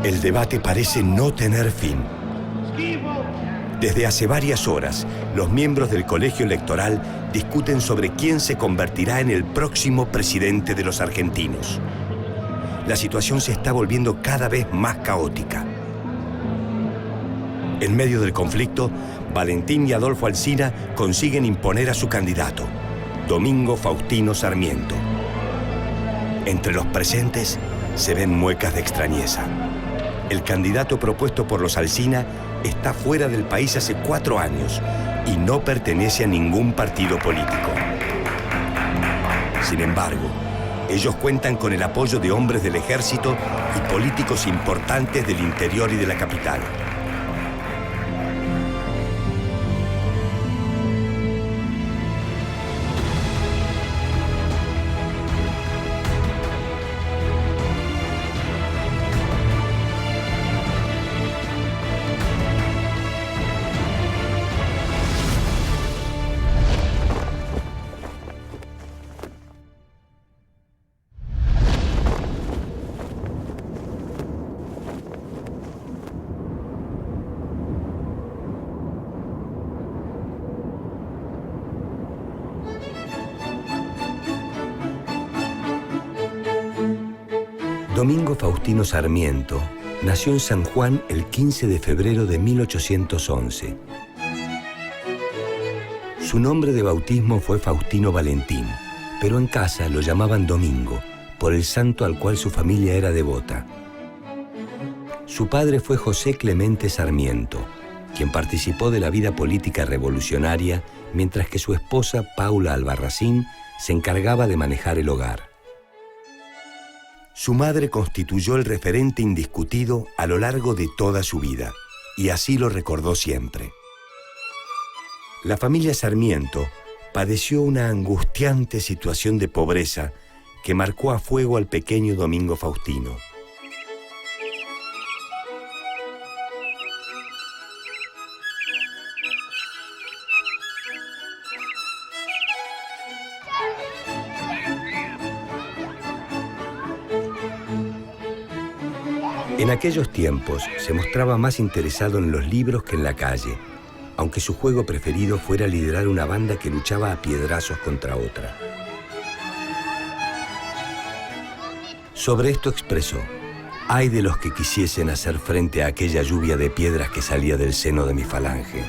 El debate parece no tener fin. Desde hace varias horas, los miembros del colegio electoral discuten sobre quién se convertirá en el próximo presidente de los argentinos. La situación se está volviendo cada vez más caótica. En medio del conflicto, Valentín y Adolfo Alsina consiguen imponer a su candidato, Domingo Faustino Sarmiento. Entre los presentes se ven muecas de extrañeza. El candidato propuesto por los Alsina está fuera del país hace 4 años y no pertenece a ningún partido político. Sin embargo, ellos cuentan con el apoyo de hombres del ejército y políticos importantes del interior y de la capital. Domingo Faustino Sarmiento nació en San Juan el 15 de febrero de 1811. Su nombre de bautismo fue Faustino Valentín, pero en casa lo llamaban Domingo, por el santo al cual su familia era devota. Su padre fue José Clemente Sarmiento, quien participó de la vida política revolucionaria, mientras que su esposa, Paula Albarracín, se encargaba de manejar el hogar. Su madre constituyó el referente indiscutido a lo largo de toda su vida, y así lo recordó siempre. La familia Sarmiento padeció una angustiante situación de pobreza que marcó a fuego al pequeño Domingo Faustino. En aquellos tiempos se mostraba más interesado en los libros que en la calle, aunque su juego preferido fuera liderar una banda que luchaba a piedrazos contra otra. Sobre esto expresó: «Ay de los que quisiesen hacer frente a aquella lluvia de piedras que salía del seno de mi falange».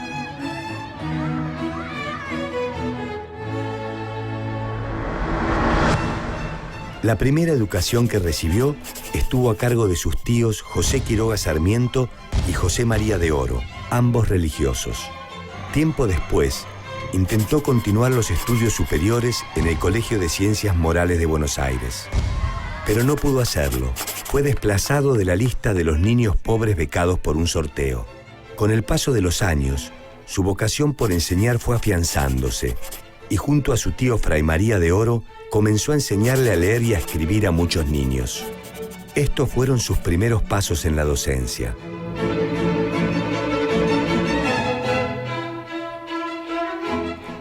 La primera educación que recibió estuvo a cargo de sus tíos José Quiroga Sarmiento y José María de Oro, ambos religiosos. Tiempo después, intentó continuar los estudios superiores en el Colegio de Ciencias Morales de Buenos Aires. Pero no pudo hacerlo. Fue desplazado de la lista de los niños pobres becados por un sorteo. Con el paso de los años, su vocación por enseñar fue afianzándose, y junto a su tío Fray María de Oro, comenzó a enseñarle a leer y a escribir a muchos niños. Estos fueron sus primeros pasos en la docencia.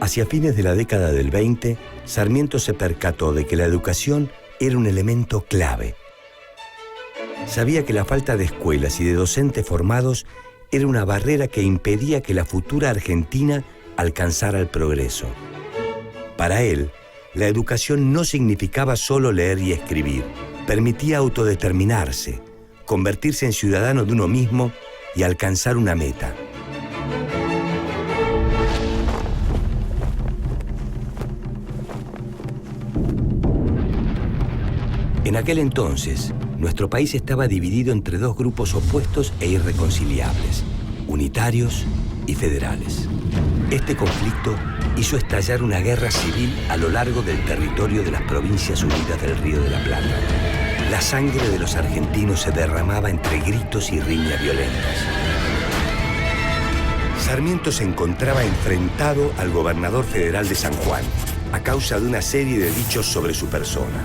Hacia fines de la década del 20, Sarmiento se percató de que la educación era un elemento clave. Sabía que la falta de escuelas y de docentes formados era una barrera que impedía que la futura Argentina alcanzara el progreso. Para él, la educación no significaba solo leer y escribir. Permitía autodeterminarse, convertirse en ciudadano de uno mismo y alcanzar una meta. En aquel entonces, nuestro país estaba dividido entre dos grupos opuestos e irreconciliables: unitarios y federales. Este conflicto hizo estallar una guerra civil a lo largo del territorio de las Provincias Unidas del Río de la Plata. La sangre de los argentinos se derramaba entre gritos y riñas violentas. Sarmiento se encontraba enfrentado al gobernador federal de San Juan a causa de una serie de dichos sobre su persona.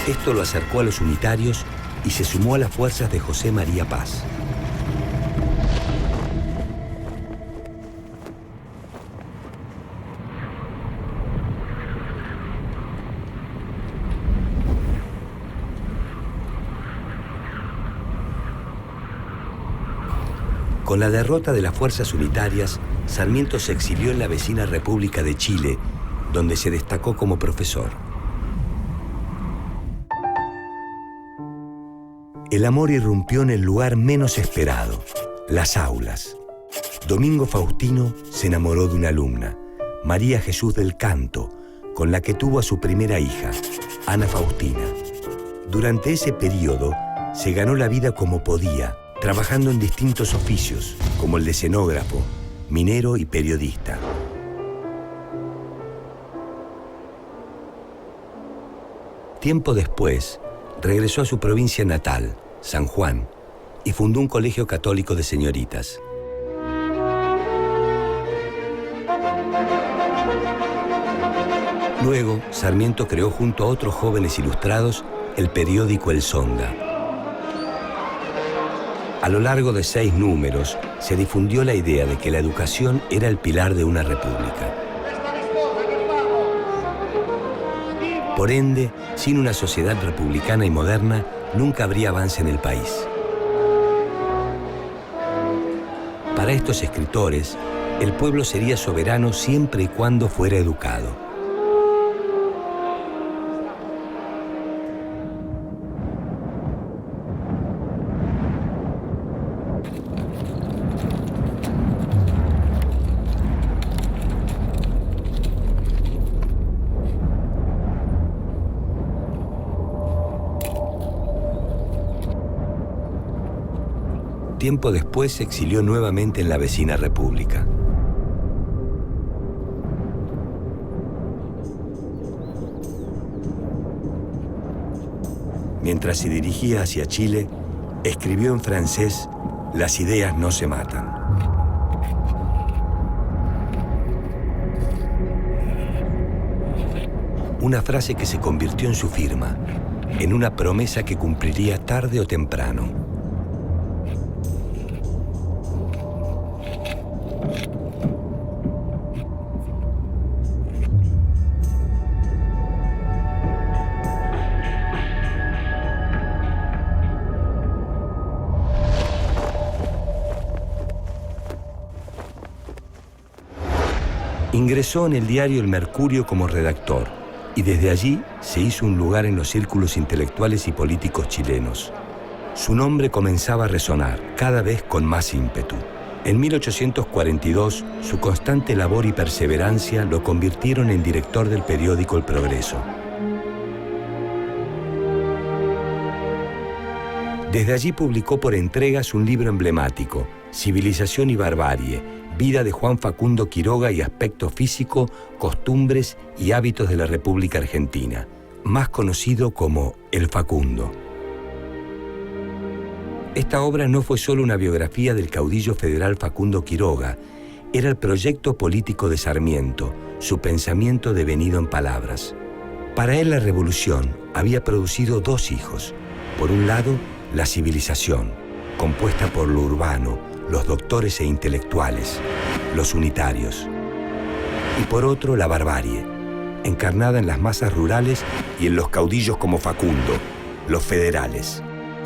Esto lo acercó a los unitarios y se sumó a las fuerzas de José María Paz. Con la derrota de las fuerzas unitarias, Sarmiento se exilió en la vecina República de Chile, donde se destacó como profesor. El amor irrumpió en el lugar menos esperado, las aulas. Domingo Faustino se enamoró de una alumna, María Jesús del Canto, con la que tuvo a su primera hija, Ana Faustina. Durante ese periodo, se ganó la vida como podía, trabajando en distintos oficios, como el de escenógrafo, minero y periodista. Tiempo después, regresó a su provincia natal, San Juan, y fundó un colegio católico de señoritas. Luego, Sarmiento creó junto a otros jóvenes ilustrados el periódico El Sonda. A lo largo de 6 números, se difundió la idea de que la educación era el pilar de una república. Por ende, sin una sociedad republicana y moderna, nunca habría avance en el país. Para estos escritores, el pueblo sería soberano siempre y cuando fuera educado. Tiempo después se exilió nuevamente en la vecina República. Mientras se dirigía hacia Chile, escribió en francés «Las ideas no se matan». Una frase que se convirtió en su firma, en una promesa que cumpliría tarde o temprano. Ingresó en el diario El Mercurio como redactor y desde allí se hizo un lugar en los círculos intelectuales y políticos chilenos. Su nombre comenzaba a resonar cada vez con más ímpetu. En 1842, su constante labor y perseverancia lo convirtieron en director del periódico El Progreso. Desde allí publicó por entregas un libro emblemático, Civilización y Barbarie, Vida de Juan Facundo Quiroga y aspecto físico, costumbres y hábitos de la República Argentina, más conocido como El Facundo. Esta obra no fue solo una biografía del caudillo federal Facundo Quiroga, era el proyecto político de Sarmiento, su pensamiento devenido en palabras. Para él la revolución había producido 2 hijos. Por un lado, la civilización, compuesta por lo urbano, los doctores e intelectuales, los unitarios. Y por otro, la barbarie, encarnada en las masas rurales y en los caudillos como Facundo, los federales.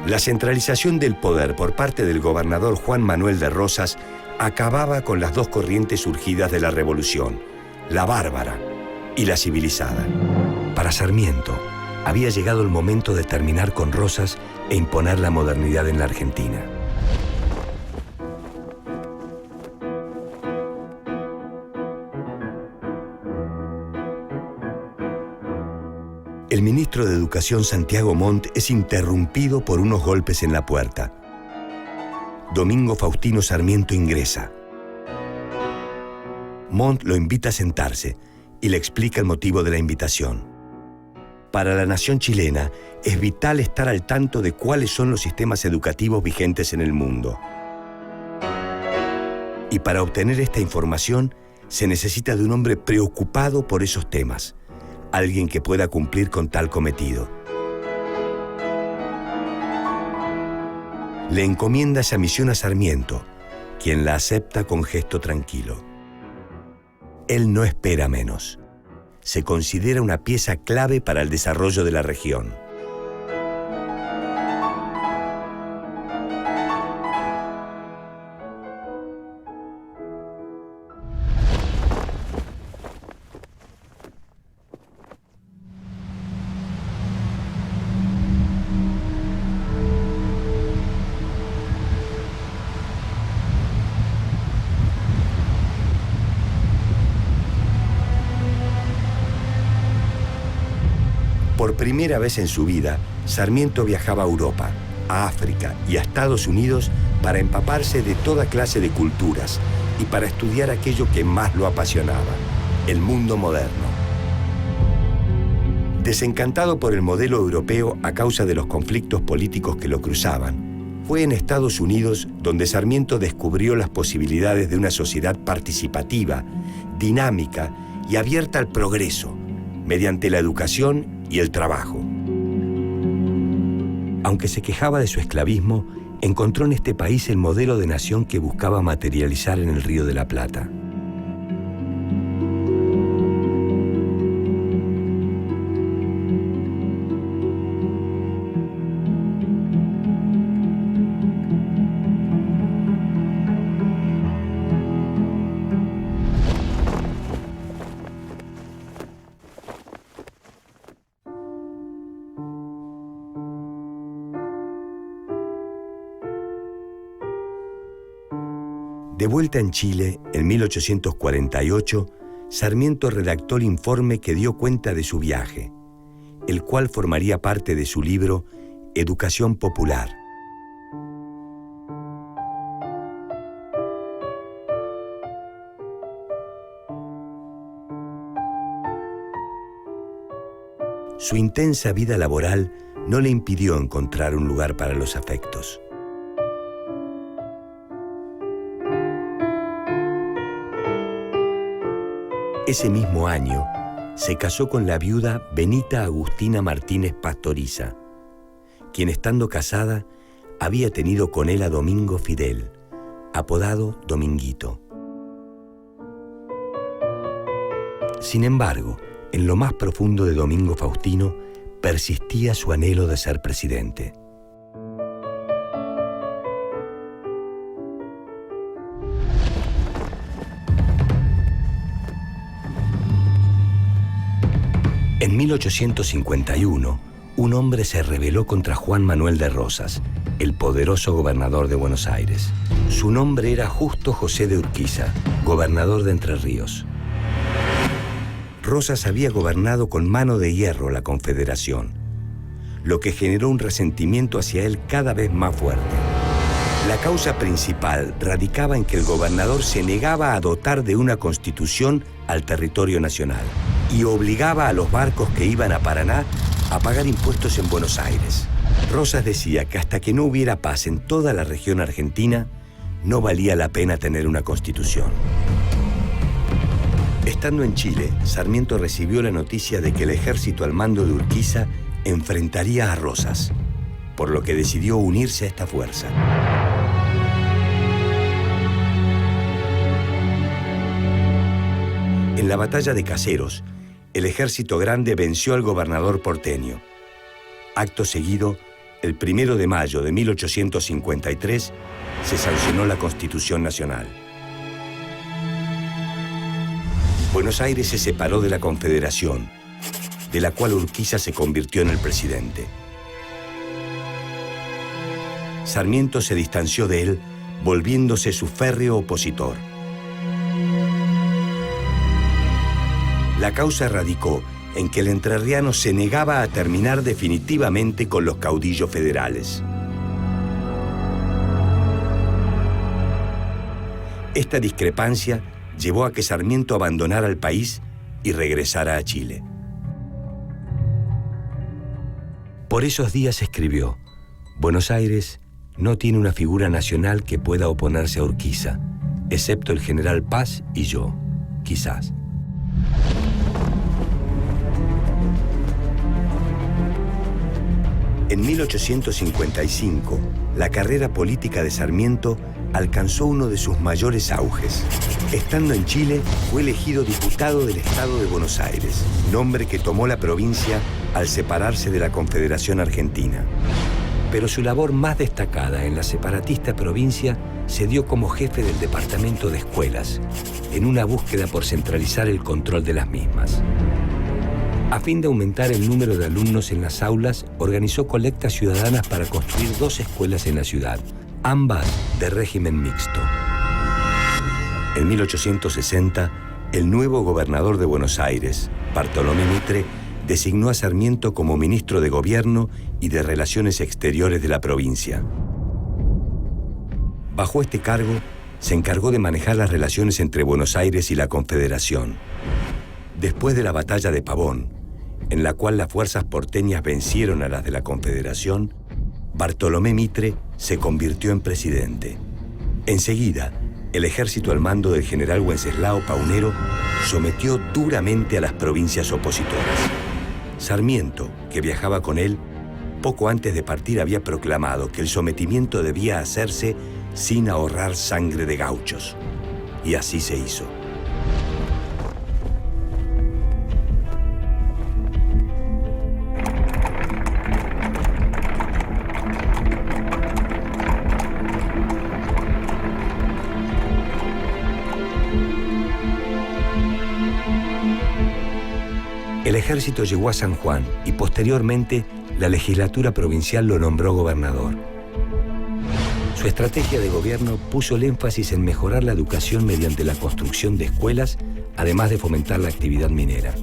La centralización del poder por parte del gobernador Juan Manuel de Rosas acababa con las 2 corrientes surgidas de la revolución, la bárbara y la civilizada. Para Sarmiento, había llegado el momento de terminar con Rosas e imponer la modernidad en la Argentina. El ministro de Educación Santiago Montt es interrumpido por unos golpes en la puerta. Domingo Faustino Sarmiento ingresa. Montt lo invita a sentarse y le explica el motivo de la invitación. Para la nación chilena es vital estar al tanto de cuáles son los sistemas educativos vigentes en el mundo. Y para obtener esta información se necesita de un hombre preocupado por esos temas. Alguien que pueda cumplir con tal cometido. Le encomienda esa misión a Sarmiento, quien la acepta con gesto tranquilo. Él no espera menos. Se considera una pieza clave para el desarrollo de la región. Por primera vez en su vida, Sarmiento viajaba a Europa, a África y a Estados Unidos para empaparse de toda clase de culturas y para estudiar aquello que más lo apasionaba, el mundo moderno. Desencantado por el modelo europeo a causa de los conflictos políticos que lo cruzaban, fue en Estados Unidos donde Sarmiento descubrió las posibilidades de una sociedad participativa, dinámica y abierta al progreso, mediante la educación y el trabajo. Aunque se quejaba de su esclavismo, encontró en este país el modelo de nación que buscaba materializar en el Río de la Plata. De vuelta en Chile, en 1848, Sarmiento redactó el informe que dio cuenta de su viaje, el cual formaría parte de su libro Educación Popular. Su intensa vida laboral no le impidió encontrar un lugar para los afectos. Ese mismo año, se casó con la viuda Benita Agustina Martínez Pastoriza, quien estando casada había tenido con él a Domingo Fidel, apodado Dominguito. Sin embargo, en lo más profundo de Domingo Faustino persistía su anhelo de ser presidente. En 1851, un hombre se rebeló contra Juan Manuel de Rosas, el poderoso gobernador de Buenos Aires. Su nombre era Justo José de Urquiza, gobernador de Entre Ríos. Rosas había gobernado con mano de hierro la Confederación, lo que generó un resentimiento hacia él cada vez más fuerte. La causa principal radicaba en que el gobernador se negaba a dotar de una constitución al territorio nacional y obligaba a los barcos que iban a Paraná a pagar impuestos en Buenos Aires. Rosas decía que hasta que no hubiera paz en toda la región argentina, no valía la pena tener una constitución. Estando en Chile, Sarmiento recibió la noticia de que el ejército al mando de Urquiza enfrentaría a Rosas, por lo que decidió unirse a esta fuerza. En la batalla de Caseros, el ejército grande venció al gobernador porteño. Acto seguido, el 1 de mayo de 1853, se sancionó la Constitución Nacional. Buenos Aires se separó de la Confederación, de la cual Urquiza se convirtió en el presidente. Sarmiento se distanció de él, volviéndose su férreo opositor. La causa radicó en que el entrerriano se negaba a terminar definitivamente con los caudillos federales. Esta discrepancia llevó a que Sarmiento abandonara el país y regresara a Chile. Por esos días escribió: Buenos Aires no tiene una figura nacional que pueda oponerse a Urquiza, excepto el general Paz y yo, quizás. En 1855, la carrera política de Sarmiento alcanzó uno de sus mayores auges. Estando en Chile, fue elegido diputado del Estado de Buenos Aires, nombre que tomó la provincia al separarse de la Confederación Argentina. Pero su labor más destacada en la separatista provincia se dio como jefe del departamento de escuelas, en una búsqueda por centralizar el control de las mismas. A fin de aumentar el número de alumnos en las aulas, organizó colectas ciudadanas para construir 2 escuelas en la ciudad, ambas de régimen mixto. En 1860, el nuevo gobernador de Buenos Aires, Bartolomé Mitre, designó a Sarmiento como ministro de Gobierno y de Relaciones Exteriores de la provincia. Bajo este cargo, se encargó de manejar las relaciones entre Buenos Aires y la Confederación. Después de la batalla de Pavón, en la cual las fuerzas porteñas vencieron a las de la Confederación, Bartolomé Mitre se convirtió en presidente. Enseguida, el ejército al mando del general Wenceslao Paunero sometió duramente a las provincias opositoras. Sarmiento, que viajaba con él, poco antes de partir había proclamado que el sometimiento debía hacerse sin ahorrar sangre de gauchos. Y así se hizo. El ejército llegó a San Juan y posteriormente la legislatura provincial lo nombró gobernador. Su estrategia de gobierno puso el énfasis en mejorar la educación mediante la construcción de escuelas, además de fomentar la actividad minera.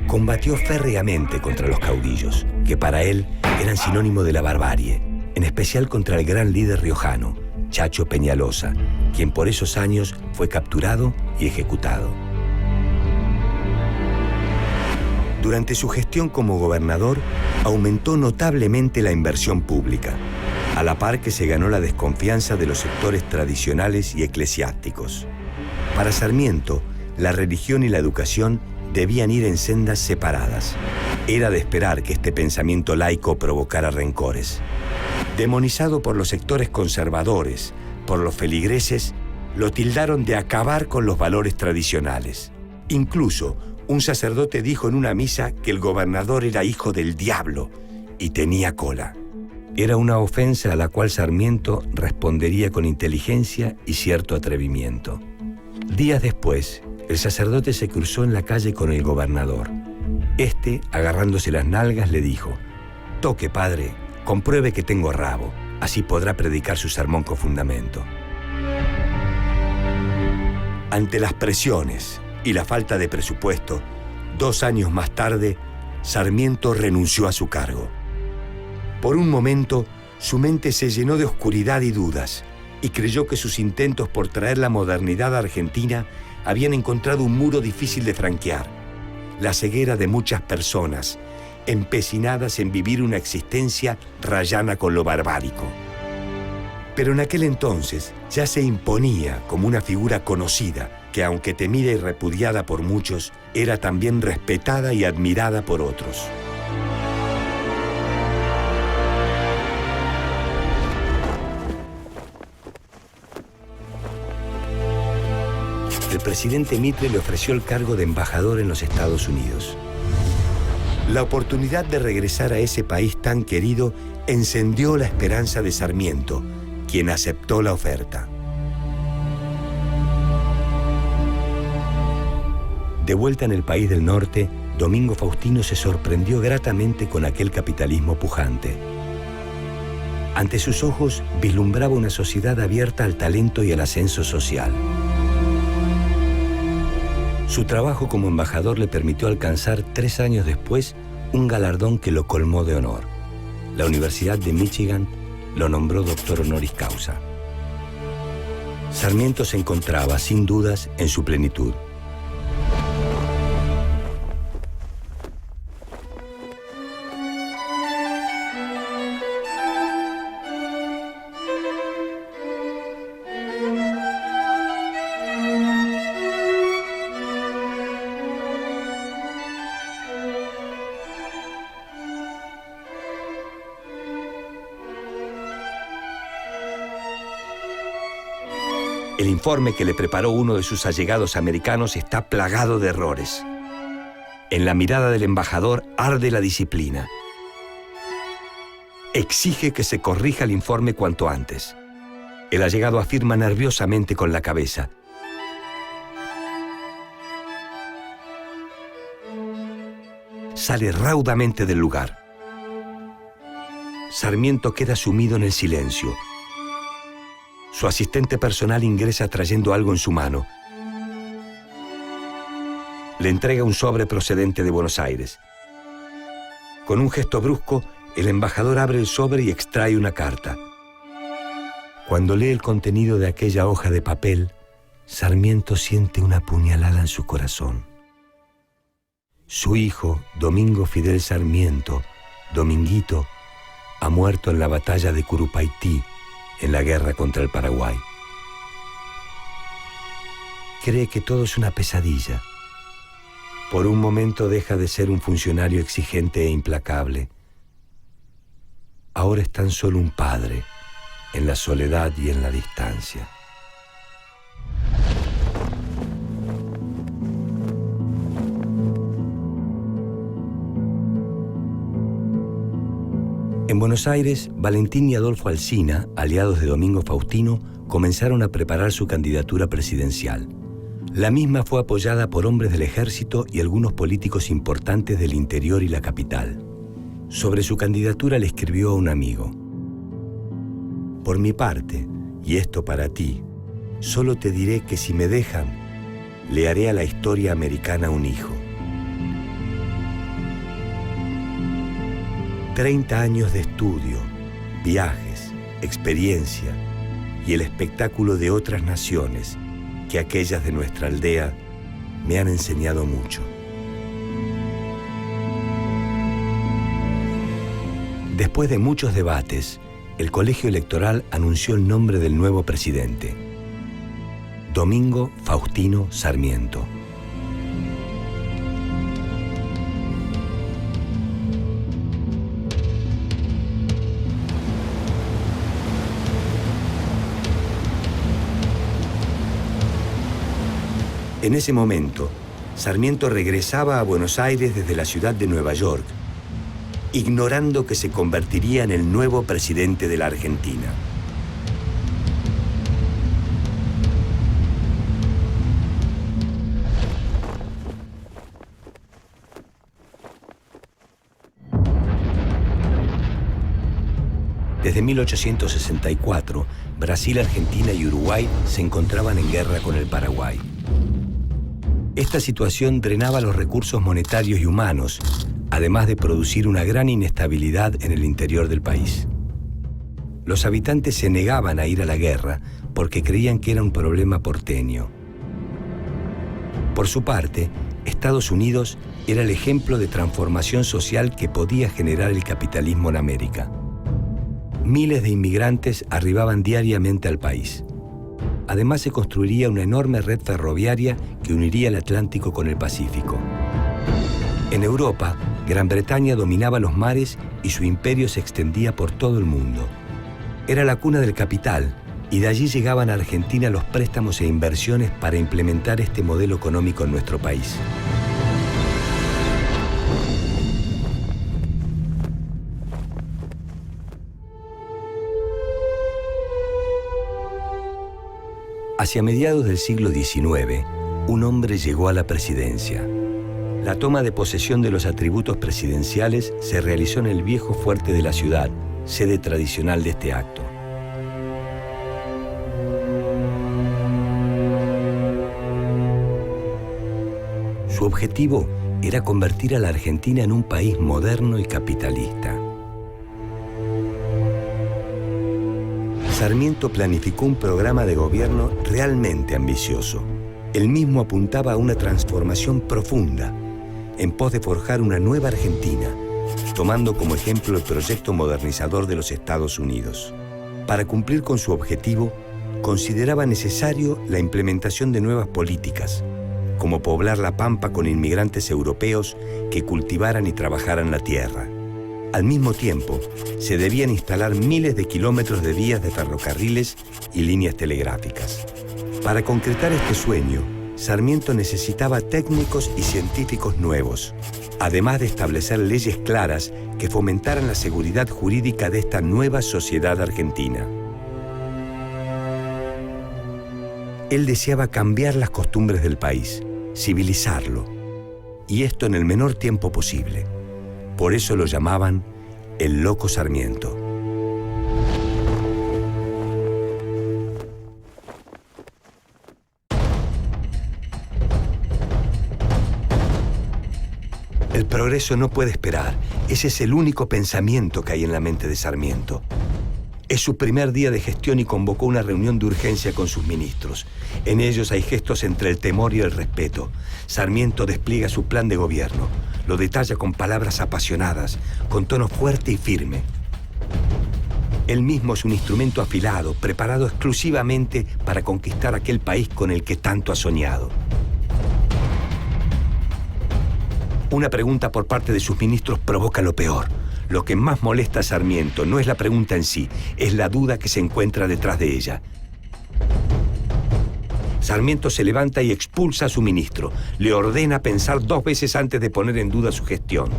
Combatió férreamente contra los caudillos, que para él eran sinónimo de la barbarie, en especial contra el gran líder riojano, Chacho Peñalosa, quien por esos años fue capturado y ejecutado. Durante su gestión como gobernador, aumentó notablemente la inversión pública, a la par que se ganó la desconfianza de los sectores tradicionales y eclesiásticos. Para Sarmiento, la religión y la educación debían ir en sendas separadas. Era de esperar que este pensamiento laico provocara rencores. Demonizado por los sectores conservadores, por los feligreses, lo tildaron de acabar con los valores tradicionales. Incluso, un sacerdote dijo en una misa que el gobernador era hijo del diablo y tenía cola. Era una ofensa a la cual Sarmiento respondería con inteligencia y cierto atrevimiento. Días después, el sacerdote se cruzó en la calle con el gobernador. Este, agarrándose las nalgas, le dijo: «Toque, padre, compruebe que tengo rabo, así podrá predicar su sermón con fundamento». Ante las presiones y la falta de presupuesto, 2 años más tarde, Sarmiento renunció a su cargo. Por un momento, su mente se llenó de oscuridad y dudas, y creyó que sus intentos por traer la modernidad a Argentina habían encontrado un muro difícil de franquear, la ceguera de muchas personas, empecinadas en vivir una existencia rayana con lo barbárico. Pero en aquel entonces ya se imponía como una figura conocida, que aunque temida y repudiada por muchos, era también respetada y admirada por otros. El presidente Mitre le ofreció el cargo de embajador en los Estados Unidos. La oportunidad de regresar a ese país tan querido encendió la esperanza de Sarmiento, quien aceptó la oferta. De vuelta en el país del norte, Domingo Faustino se sorprendió gratamente con aquel capitalismo pujante. Ante sus ojos vislumbraba una sociedad abierta al talento y al ascenso social. Su trabajo como embajador le permitió alcanzar 3 años después un galardón que lo colmó de honor. La Universidad de Michigan lo nombró doctor honoris causa. Sarmiento se encontraba, sin dudas, en su plenitud. El informe que le preparó uno de sus allegados americanos está plagado de errores. En la mirada del embajador arde la disciplina. Exige que se corrija el informe cuanto antes. El allegado afirma nerviosamente con la cabeza: sale raudamente del lugar. Sarmiento queda sumido en el silencio. Su asistente personal ingresa trayendo algo en su mano. Le le entrega un sobre procedente de Buenos Aires. Con un gesto brusco, el embajador abre el sobre y extrae una carta. Cuando lee el contenido de aquella hoja de papel, Sarmiento siente una puñalada en su corazón. Su hijo, Domingo Fidel Sarmiento, Dominguito, ha muerto en la batalla de Curupaití, en la guerra contra el Paraguay. Cree que todo es una pesadilla. Por un momento deja de ser un funcionario exigente e implacable. Ahora es tan solo un padre, en la soledad y en la distancia. En Buenos Aires, Valentín y Adolfo Alsina, aliados de Domingo Faustino, comenzaron a preparar su candidatura presidencial. La misma fue apoyada por hombres del ejército y algunos políticos importantes del interior y la capital. Sobre su candidatura le escribió a un amigo: por mi parte, y esto para ti, solo te diré que si me dejan, le haré a la historia americana un hijo. 30 años de estudio, viajes, experiencia y el espectáculo de otras naciones que aquellas de nuestra aldea me han enseñado mucho. Después de muchos debates, el colegio electoral anunció el nombre del nuevo presidente: Domingo Faustino Sarmiento. En ese momento, Sarmiento regresaba a Buenos Aires desde la ciudad de Nueva York, ignorando que se convertiría en el nuevo presidente de la Argentina. Desde 1864, Brasil, Argentina y Uruguay se encontraban en guerra con el Paraguay. Esta situación drenaba los recursos monetarios y humanos, además de producir una gran inestabilidad en el interior del país. Los habitantes se negaban a ir a la guerra porque creían que era un problema porteño. Por su parte, Estados Unidos era el ejemplo de transformación social que podía generar el capitalismo en América. Miles de inmigrantes arribaban diariamente al país. Además, se construiría una enorme red ferroviaria que uniría el Atlántico con el Pacífico. En Europa, Gran Bretaña dominaba los mares y su imperio se extendía por todo el mundo. Era la cuna del capital y de allí llegaban a Argentina los préstamos e inversiones para implementar este modelo económico en nuestro país. Hacia mediados del siglo XIX, un hombre llegó a la presidencia. La toma de posesión de los atributos presidenciales se realizó en el viejo fuerte de la ciudad, sede tradicional de este acto. Su objetivo era convertir a la Argentina en un país moderno y capitalista. Sarmiento planificó un programa de gobierno realmente ambicioso. Él mismo apuntaba a una transformación profunda, en pos de forjar una nueva Argentina, tomando como ejemplo el proyecto modernizador de los Estados Unidos. Para cumplir con su objetivo, consideraba necesario la implementación de nuevas políticas, como poblar la pampa con inmigrantes europeos que cultivaran y trabajaran la tierra. Al mismo tiempo, se debían instalar miles de kilómetros de vías de ferrocarriles y líneas telegráficas. Para concretar este sueño, Sarmiento necesitaba técnicos y científicos nuevos, además de establecer leyes claras que fomentaran la seguridad jurídica de esta nueva sociedad argentina. Él deseaba cambiar las costumbres del país, civilizarlo, y esto en el menor tiempo posible. Por eso lo llamaban el Loco Sarmiento. El progreso no puede esperar. Ese es el único pensamiento que hay en la mente de Sarmiento. Es su primer día de gestión y convocó una reunión de urgencia con sus ministros. En ellos hay gestos entre el temor y el respeto. Sarmiento despliega su plan de gobierno. Lo detalla con palabras apasionadas, con tono fuerte y firme. Él mismo es un instrumento afilado, preparado exclusivamente para conquistar aquel país con el que tanto ha soñado. Una pregunta por parte de sus ministros provoca lo peor. Lo que más molesta a Sarmiento no es la pregunta en sí, es la duda que se encuentra detrás de ella. Sarmiento se levanta y expulsa a su ministro. Le ordena pensar 2 veces antes de poner en duda su gestión.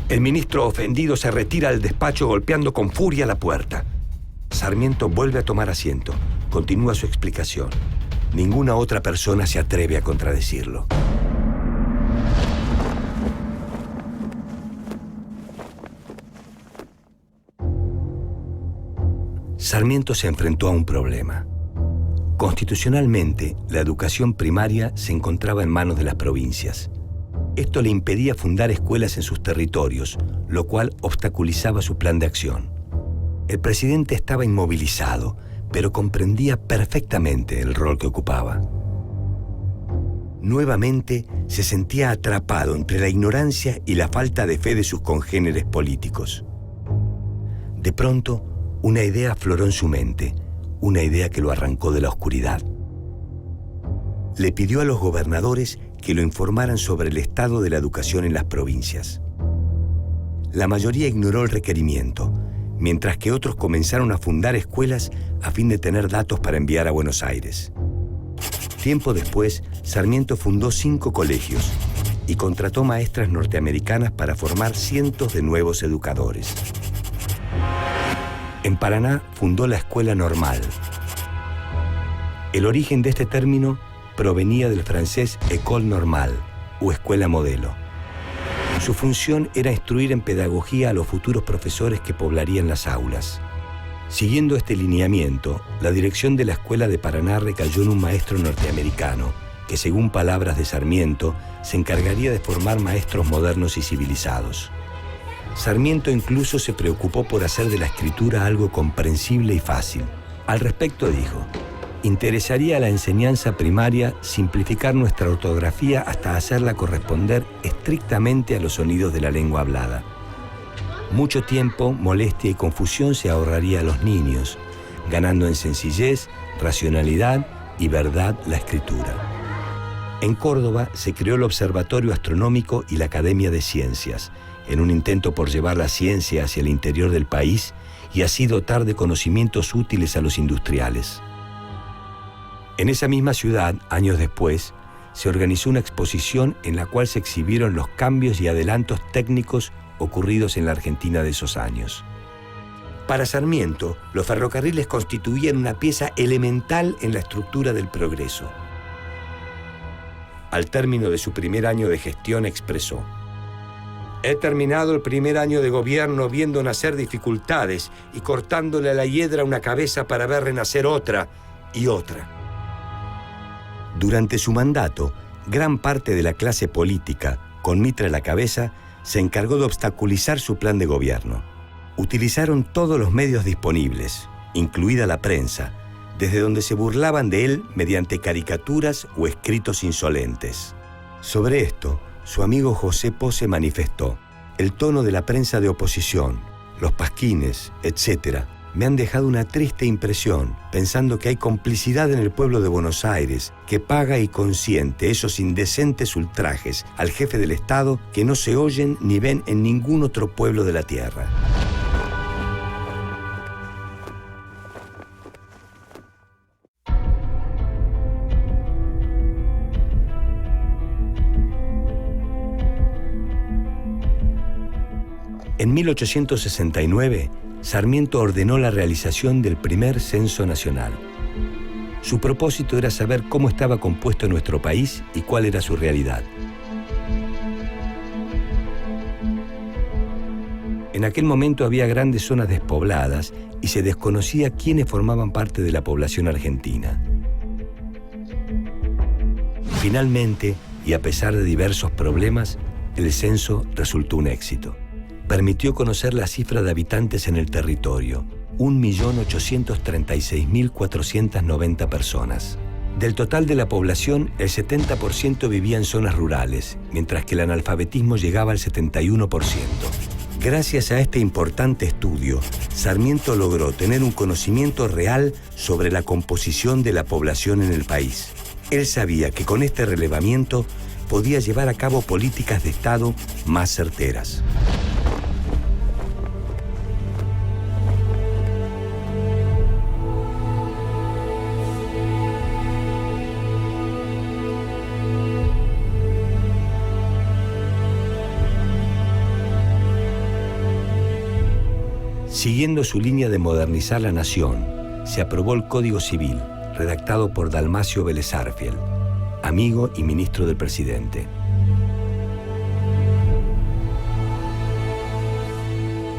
El ministro ofendido se retira al despacho golpeando con furia la puerta. Sarmiento vuelve a tomar asiento. Continúa su explicación. Ninguna otra persona se atreve a contradecirlo. Sarmiento se enfrentó a un problema. Constitucionalmente, la educación primaria se encontraba en manos de las provincias. Esto le impedía fundar escuelas en sus territorios, lo cual obstaculizaba su plan de acción. El presidente estaba inmovilizado, pero comprendía perfectamente el rol que ocupaba. Nuevamente se sentía atrapado entre la ignorancia y la falta de fe de sus congéneres políticos. De pronto, una idea afloró en su mente, una idea que lo arrancó de la oscuridad. Le pidió a los gobernadores que lo informaran sobre el estado de la educación en las provincias. La mayoría ignoró el requerimiento, mientras que otros comenzaron a fundar escuelas a fin de tener datos para enviar a Buenos Aires. Tiempo después, Sarmiento fundó 5 colegios y contrató maestras norteamericanas para formar cientos de nuevos educadores. En Paraná fundó la Escuela Normal. El origen de este término provenía del francés École Normale, o escuela modelo. Su función era instruir en pedagogía a los futuros profesores que poblarían las aulas. Siguiendo este lineamiento, la dirección de la escuela de Paraná recayó en un maestro norteamericano, que según palabras de Sarmiento, se encargaría de formar maestros modernos y civilizados. Sarmiento incluso se preocupó por hacer de la escritura algo comprensible y fácil. Al respecto dijo: interesaría a la enseñanza primaria simplificar nuestra ortografía hasta hacerla corresponder estrictamente a los sonidos de la lengua hablada. Mucho tiempo, molestia y confusión se ahorraría a los niños, ganando en sencillez, racionalidad y verdad la escritura. En Córdoba se creó el Observatorio Astronómico y la Academia de Ciencias, en un intento por llevar la ciencia hacia el interior del país y así dotar de conocimientos útiles a los industriales. En esa misma ciudad, años después, se organizó una exposición en la cual se exhibieron los cambios y adelantos técnicos ocurridos en la Argentina de esos años. Para Sarmiento, los ferrocarriles constituían una pieza elemental en la estructura del progreso. Al término de su primer año de gestión expresó: he terminado el primer año de gobierno viendo nacer dificultades y cortándole a la hiedra una cabeza para ver renacer otra y otra. Durante su mandato, gran parte de la clase política, con Mitre a la cabeza, se encargó de obstaculizar su plan de gobierno. Utilizaron todos los medios disponibles, incluida la prensa, desde donde se burlaban de él mediante caricaturas o escritos insolentes. Sobre esto, su amigo José Pose manifestó: el tono de la prensa de oposición, los pasquines, etc., me han dejado una triste impresión, pensando que hay complicidad en el pueblo de Buenos Aires, que paga y consiente esos indecentes ultrajes al jefe del Estado que no se oyen ni ven en ningún otro pueblo de la tierra. En 1869, Sarmiento ordenó la realización del primer censo nacional. Su propósito era saber cómo estaba compuesto nuestro país y cuál era su realidad. En aquel momento había grandes zonas despobladas y se desconocía quiénes formaban parte de la población argentina. Finalmente, y a pesar de diversos problemas, el censo resultó un éxito. Permitió conocer la cifra de habitantes en el territorio, 1.836.490 personas. Del total de la población, el 70% vivía en zonas rurales, mientras que el analfabetismo llegaba al 71%. Gracias a este importante estudio, Sarmiento logró tener un conocimiento real sobre la composición de la población en el país. Él sabía que con este relevamiento podía llevar a cabo políticas de Estado más certeras. Siguiendo su línea de modernizar la nación, se aprobó el Código Civil, redactado por Dalmacio Vélez Sarsfield, amigo y ministro del presidente.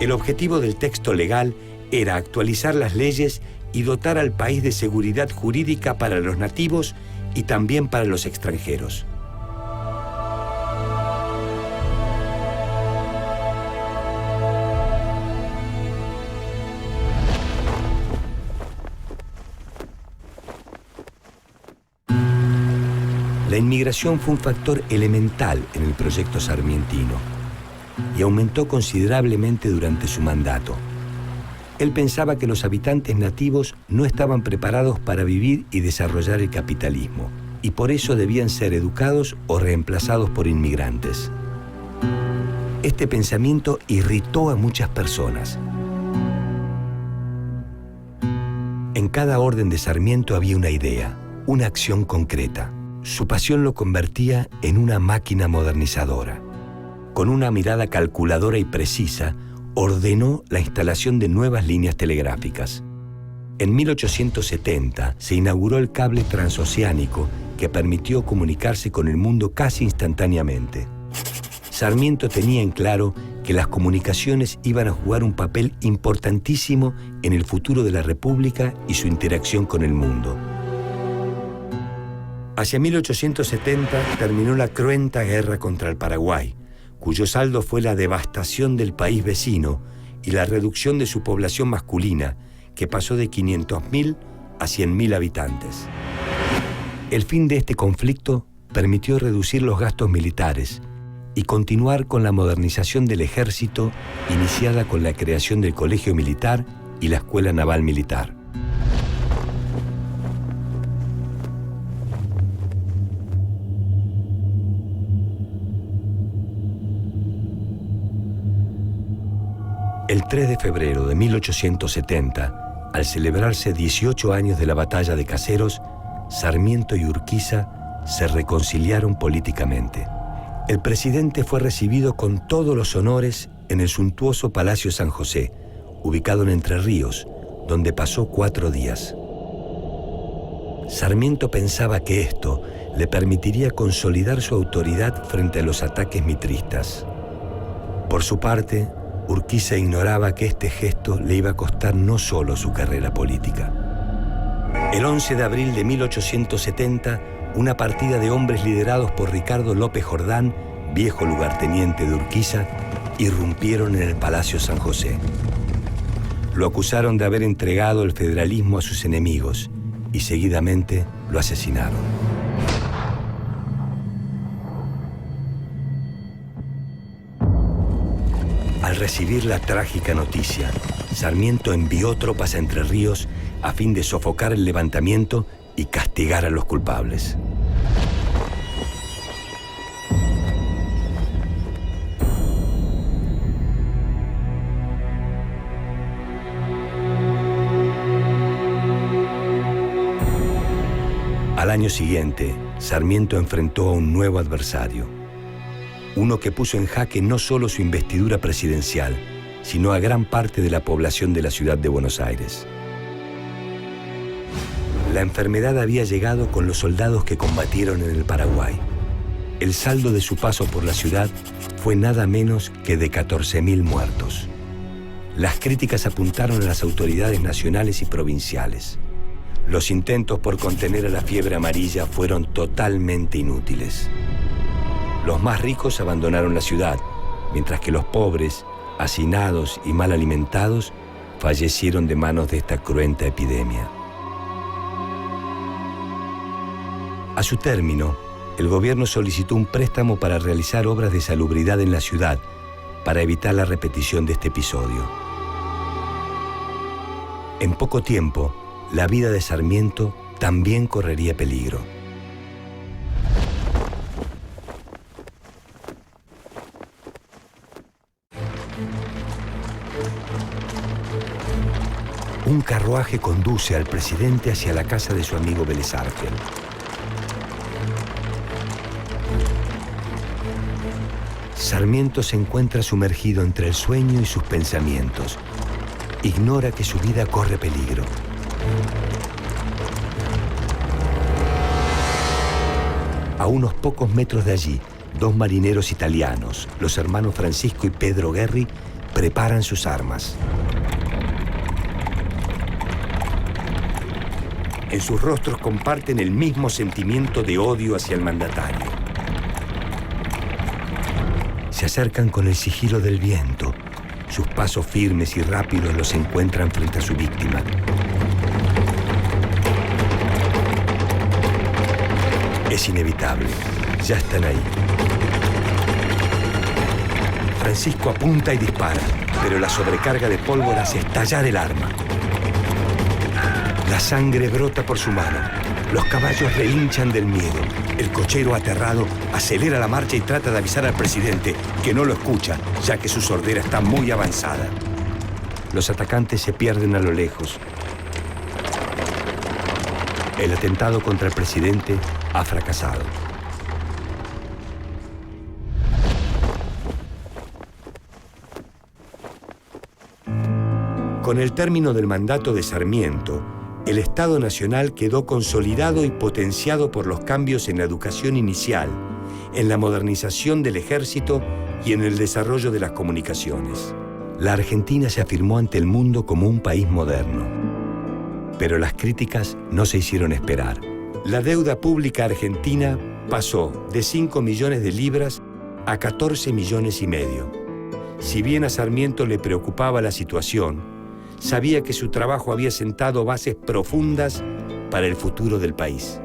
El objetivo del texto legal era actualizar las leyes y dotar al país de seguridad jurídica para los nativos y también para los extranjeros. La inmigración fue un factor elemental en el proyecto sarmientino y aumentó considerablemente durante su mandato. Él pensaba que los habitantes nativos no estaban preparados para vivir y desarrollar el capitalismo y por eso debían ser educados o reemplazados por inmigrantes. Este pensamiento irritó a muchas personas. En cada orden de Sarmiento había una idea, una acción concreta. Su pasión lo convertía en una máquina modernizadora. Con una mirada calculadora y precisa, ordenó la instalación de nuevas líneas telegráficas. En 1870 se inauguró el cable transoceánico que permitió comunicarse con el mundo casi instantáneamente. Sarmiento tenía en claro que las comunicaciones iban a jugar un papel importantísimo en el futuro de la República y su interacción con el mundo. Hacia 1870 terminó la cruenta guerra contra el Paraguay, cuyo saldo fue la devastación del país vecino y la reducción de su población masculina, que pasó de 500.000 a 100.000 habitantes. El fin de este conflicto permitió reducir los gastos militares y continuar con la modernización del ejército iniciada con la creación del Colegio Militar y la Escuela Naval Militar. El 3 de febrero de 1870, al celebrarse 18 años de la batalla de Caseros, Sarmiento y Urquiza se reconciliaron políticamente. El presidente fue recibido con todos los honores en el suntuoso Palacio San José, ubicado en Entre Ríos, donde pasó 4 días. Sarmiento pensaba que esto le permitiría consolidar su autoridad frente a los ataques mitristas. Por su parte, Urquiza ignoraba que este gesto le iba a costar no solo su carrera política. El 11 de abril de 1870, una partida de hombres liderados por Ricardo López Jordán, viejo lugarteniente de Urquiza, irrumpieron en el Palacio San José. Lo acusaron de haber entregado el federalismo a sus enemigos y seguidamente lo asesinaron. Al recibir la trágica noticia, Sarmiento envió tropas a Entre Ríos a fin de sofocar el levantamiento y castigar a los culpables. Al año siguiente, Sarmiento enfrentó a un nuevo adversario. Uno que puso en jaque no solo su investidura presidencial, sino a gran parte de la población de la ciudad de Buenos Aires. La enfermedad había llegado con los soldados que combatieron en el Paraguay. El saldo de su paso por la ciudad fue nada menos que de 14.000 muertos. Las críticas apuntaron a las autoridades nacionales y provinciales. Los intentos por contener a la fiebre amarilla fueron totalmente inútiles. Los más ricos abandonaron la ciudad, mientras que los pobres, hacinados y mal alimentados, fallecieron de manos de esta cruenta epidemia. A su término, el gobierno solicitó un préstamo para realizar obras de salubridad en la ciudad, para evitar la repetición de este episodio. En poco tiempo, la vida de Sarmiento también correría peligro. Un carruaje conduce al presidente hacia la casa de su amigo Vélez Arfiel. Sarmiento se encuentra sumergido entre el sueño y sus pensamientos. Ignora que su vida corre peligro. A unos pocos metros de allí, dos marineros italianos, los hermanos Francisco y Pedro Guerri, preparan sus armas. En sus rostros comparten el mismo sentimiento de odio hacia el mandatario. Se acercan con el sigilo del viento. Sus pasos firmes y rápidos los encuentran frente a su víctima. Es inevitable. Ya están ahí. Francisco apunta y dispara, pero la sobrecarga de pólvora hace estallar el arma. La sangre brota por su mano. Los caballos rehinchan del miedo. El cochero, aterrado, acelera la marcha y trata de avisar al presidente, que no lo escucha, ya que su sordera está muy avanzada. Los atacantes se pierden a lo lejos. El atentado contra el presidente ha fracasado. Con el término del mandato de Sarmiento, el Estado Nacional quedó consolidado y potenciado por los cambios en la educación inicial, en la modernización del ejército y en el desarrollo de las comunicaciones. La Argentina se afirmó ante el mundo como un país moderno. Pero las críticas no se hicieron esperar. La deuda pública argentina pasó de 5 millones de libras a 14 millones y medio. Si bien a Sarmiento le preocupaba la situación, sabía que su trabajo había sentado bases profundas para el futuro del país.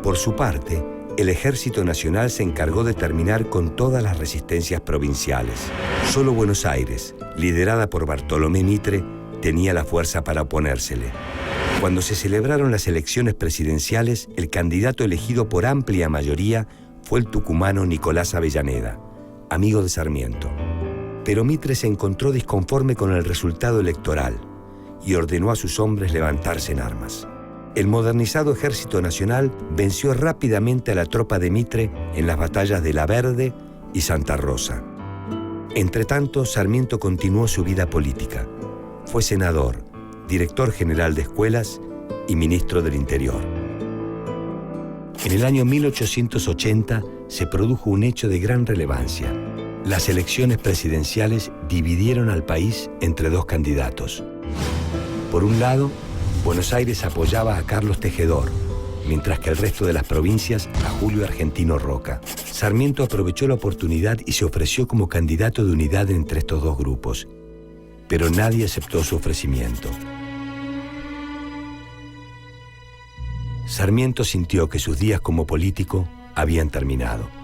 Por su parte, el Ejército Nacional se encargó de terminar con todas las resistencias provinciales. Solo Buenos Aires, liderada por Bartolomé Mitre, tenía la fuerza para oponérsele. Cuando se celebraron las elecciones presidenciales, el candidato elegido por amplia mayoría fue el tucumano Nicolás Avellaneda, amigo de Sarmiento. Pero Mitre se encontró disconforme con el resultado electoral y ordenó a sus hombres levantarse en armas. El modernizado Ejército Nacional venció rápidamente a la tropa de Mitre en las batallas de La Verde y Santa Rosa. Entretanto, Sarmiento continuó su vida política. Fue senador, director general de escuelas y ministro del Interior. En el año 1880 se produjo un hecho de gran relevancia. Las elecciones presidenciales dividieron al país entre dos candidatos. Por un lado, Buenos Aires apoyaba a Carlos Tejedor, mientras que el resto de las provincias a Julio Argentino Roca. Sarmiento aprovechó la oportunidad y se ofreció como candidato de unidad entre estos dos grupos, pero nadie aceptó su ofrecimiento. Sarmiento sintió que sus días como político habían terminado.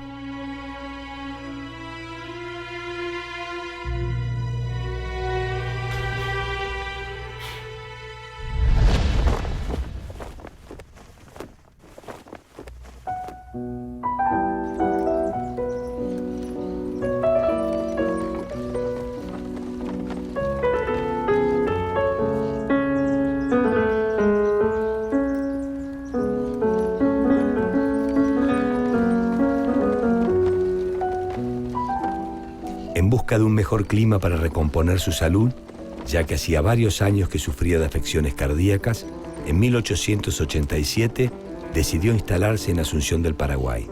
En busca de un mejor clima para recomponer su salud, ya que hacía varios años que sufría de afecciones cardíacas, en 1887 decidió instalarse en Asunción del Paraguay.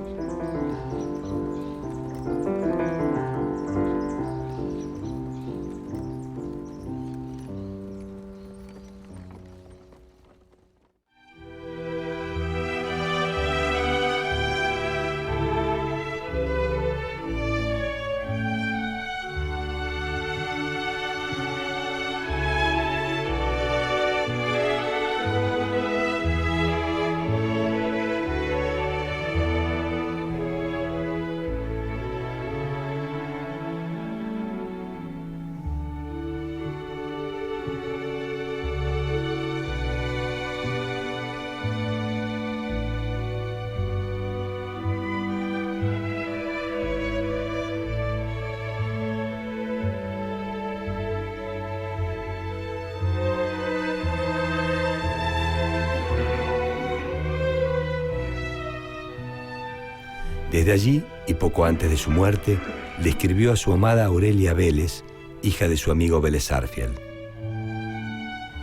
Desde allí, y poco antes de su muerte, le escribió a su amada Aurelia Vélez, hija de su amigo Vélez Sarsfield: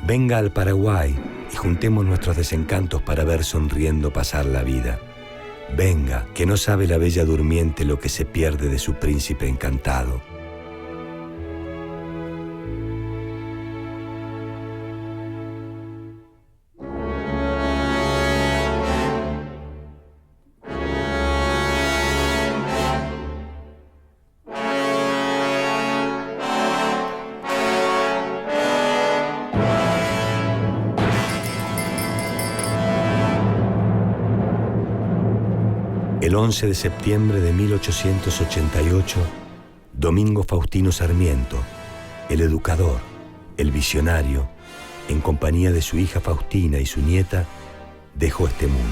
venga al Paraguay y juntemos nuestros desencantos para ver sonriendo pasar la vida. Venga, que no sabe la bella durmiente lo que se pierde de su príncipe encantado. El 11 de septiembre de 1888, Domingo Faustino Sarmiento, el educador, el visionario, en compañía de su hija Faustina y su nieta, dejó este mundo.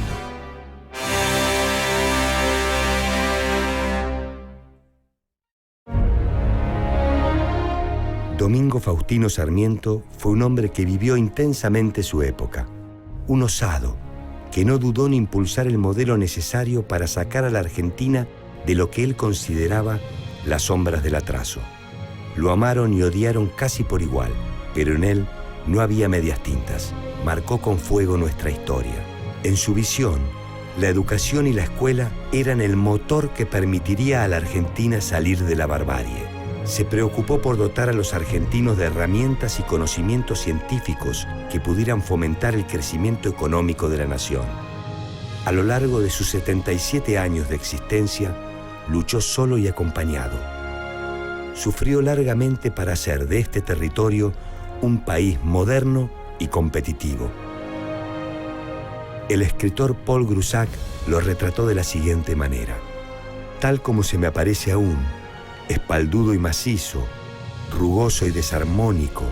Domingo Faustino Sarmiento fue un hombre que vivió intensamente su época, un osado, que no dudó en impulsar el modelo necesario para sacar a la Argentina de lo que él consideraba las sombras del atraso. Lo amaron y odiaron casi por igual, pero en él no había medias tintas. Marcó con fuego nuestra historia. En su visión, la educación y la escuela eran el motor que permitiría a la Argentina salir de la barbarie. Se preocupó por dotar a los argentinos de herramientas y conocimientos científicos que pudieran fomentar el crecimiento económico de la nación. A lo largo de sus 77 años de existencia, luchó solo y acompañado. Sufrió largamente para hacer de este territorio un país moderno y competitivo. El escritor Paul Grusac lo retrató de la siguiente manera: tal como se me aparece aún, espaldudo y macizo, rugoso y desarmónico,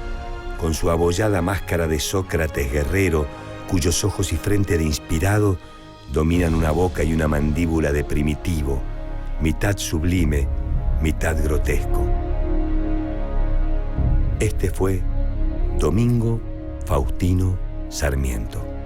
con su abollada máscara de Sócrates guerrero, cuyos ojos y frente de inspirado dominan una boca y una mandíbula de primitivo, mitad sublime, mitad grotesco. Este fue Domingo Faustino Sarmiento.